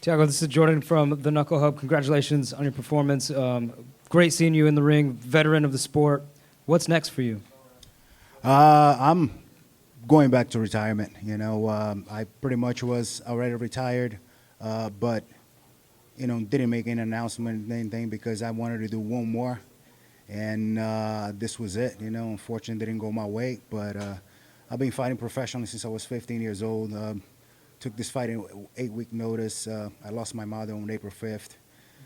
Thiago, this is Jordan from the Knuckle Hub. Congratulations on your performance. Great seeing you in the ring, veteran of the sport. What's next for you? I'm going back to retirement. I pretty much was already retired, but didn't make any announcement or anything because I wanted to do one more, and this was it. Unfortunately, didn't go my way, but I've been fighting professionally since I was 15 years old. Took this fight in 8-week notice. I lost my mother on April 5th.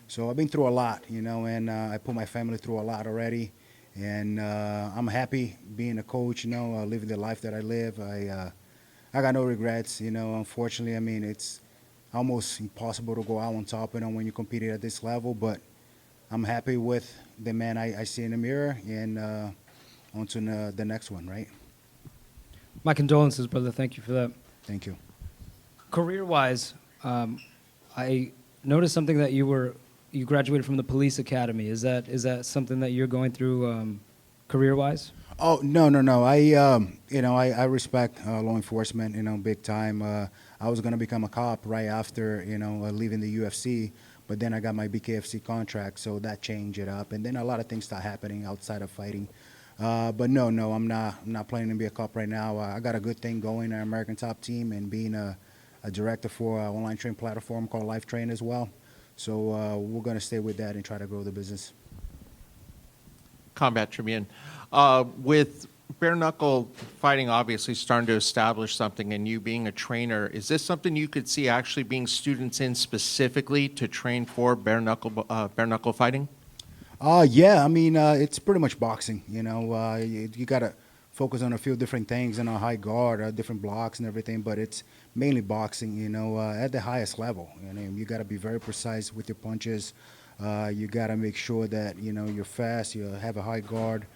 So I've been through a lot, and I put my family through a lot already. And I'm happy being a coach, living the life that I live. I got no regrets, unfortunately. I mean, it's almost impossible to go out on top, when you compete at this level. But I'm happy with the man I see in the mirror, and on to the next one, right? My condolences, brother. Thank you for that. Thank you. Career-wise, I noticed something that you graduated from the police academy. Is that something that you're going through career-wise? Oh, no. I respect law enforcement, big time. I was gonna become a cop right after, leaving the UFC, but then I got my BKFC contract, so that changed it up. And then a lot of things start happening outside of fighting. But no, I'm not planning to be a cop right now. I got a good thing going, an American Top Team, and being a director for an online training platform called Life Train as well. So we're going to stay with that and try to grow the business. Combat Tribune. With bare knuckle fighting obviously starting to establish something, and you being a trainer, is this something you could see actually being students in specifically to train for bare knuckle fighting? Yeah, I mean, it's pretty much boxing. You got to focus on a few different things and a high guard, different blocks and everything, but it's mainly boxing, at the highest level. You got to be very precise with your punches. You got to make sure that, you're fast, you have a high guard.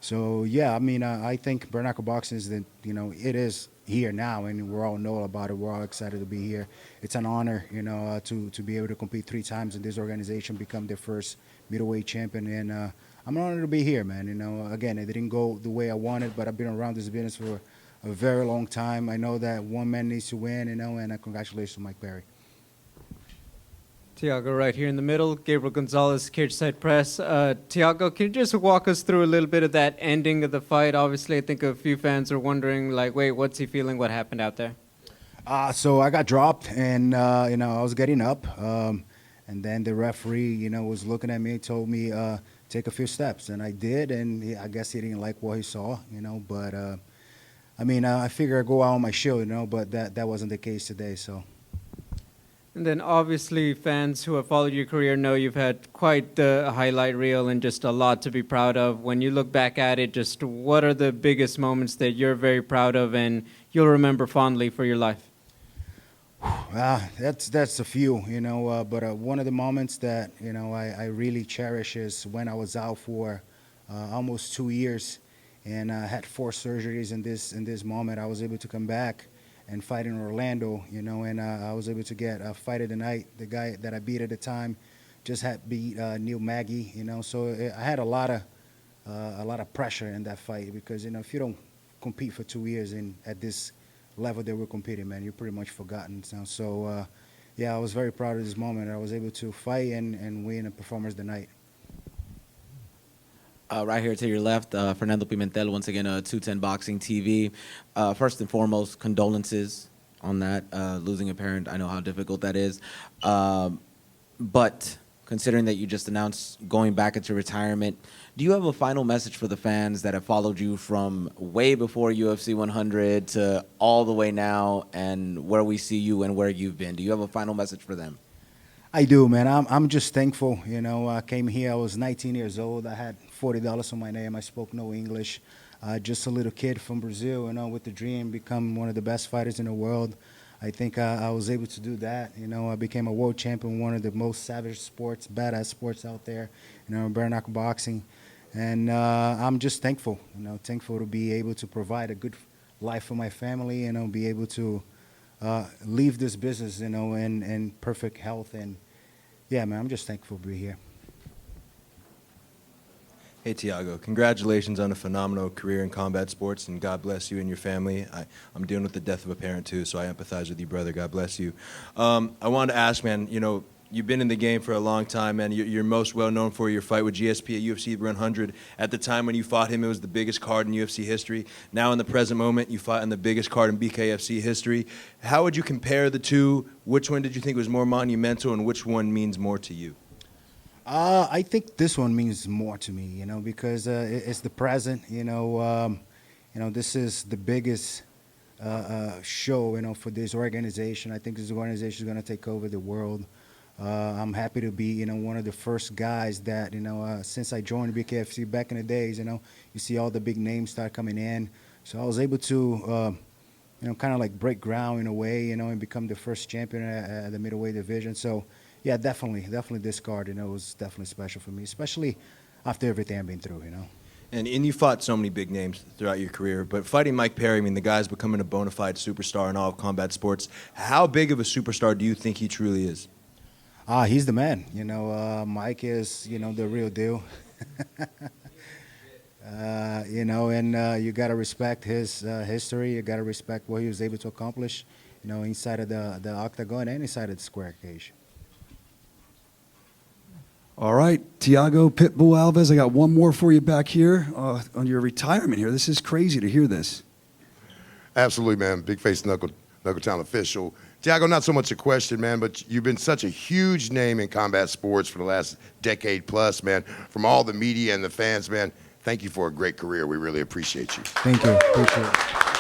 So, yeah, I mean, I think bare knuckle boxing is, it is here now, and we all know about it. We're all excited to be here. It's an honor, to be able to compete 3 times in this organization, become their first middleweight champion, and I'm honored to be here, man. Again, it didn't go the way I wanted, but I've been around this business for a very long time. I know that one man needs to win, and congratulations to Mike Perry. Thiago, right here in the middle. Gabriel Gonzalez, Cage Side Press. Thiago, can you just walk us through a little bit of that ending of the fight? Obviously, I think a few fans are wondering, like, wait, what's he feeling? What happened out there? So I got dropped, and, I was getting up, and then the referee, was looking at me, told me, take a few steps, and I did, and I guess he didn't like what he saw, but I mean, I figure I go out on my shield, but that wasn't the case today, so. And then obviously fans who have followed your career know you've had quite the highlight reel and just a lot to be proud of. When you look back at it, just what are the biggest moments that you're very proud of and you'll remember fondly for your life? That's a few, but one of the moments that, I really cherish is when I was out for almost 2 years, and I had 4 surgeries in this moment. I was able to come back and fight in Orlando, and I was able to get a fight of the night. The guy that I beat at the time just had beat Neil Magny, so I had a lot of pressure in that fight because, if you don't compete for 2 years at this level that we're competing, man, you're pretty much forgotten. So, yeah, I was very proud of this moment. I was able to fight and win a Performers of the Night. Right here to your left, Fernando Pimentel, once again, 210 Boxing TV. First and foremost, condolences on that, losing a parent. I know how difficult that is. But considering that you just announced going back into retirement, do you have a final message for the fans that have followed you from way before UFC 100 to all the way now and where we see you and where you've been? Do you have a final message for them? I do, man. I'm just thankful. I came here, I was 19 years old. I had $40 on my name. I spoke no English. Just a little kid from Brazil, with the dream, become one of the best fighters in the world. I think I was able to do that. I became a world champion, one of the most savage sports, badass sports out there, bare knuckle boxing. And I'm just thankful, thankful to be able to provide a good life for my family, be able to leave this business, in perfect health. And yeah, man, I'm just thankful to be here. Hey, Thiago. Congratulations on a phenomenal career in combat sports, and God bless you and your family. I'm dealing with the death of a parent, too, so I empathize with you, brother. God bless you. I wanted to ask, man, you know, you've been in the game for a long time, man. You're most well known for your fight with GSP at UFC Run 100. At the time when you fought him, it was the biggest card in UFC history. Now, in the present moment, you fight on the biggest card in BKFC history. How would you compare the two? Which one did you think was more monumental, and which one means more to you? I think this one means more to me, you know, because it's the present. This is the biggest show, you know, for this organization. I think this organization is going to take over the world. I'm happy to be, you know, one of the first guys that, you know, since I joined BKFC back in the days, you know, you see all the big names start coming in. So I was able to, kind of like break ground in a way, you know, and become the first champion at the middleweight division. So, yeah, definitely this card, you know, was definitely special for me, especially after everything I've been through, you know. And you fought so many big names throughout your career, but fighting Mike Perry, I mean, the guy's becoming a bona fide superstar in all of combat sports. How big of a superstar do you think he truly is? He's the man. You know, Mike is, you know, the real deal. You got to respect his history. You got to respect what he was able to accomplish, you know, inside of the octagon and inside of the square cage. All right, Thiago Pitbull Alves, I got one more for you back here on your retirement here. This is crazy to hear this. Absolutely, man. Big face Knuckle Town official. Thiago, not so much a question, man, but you've been such a huge name in combat sports for the last decade plus, man. From all the media and the fans, man, thank you for a great career. We really appreciate you. Thank you. Appreciate it.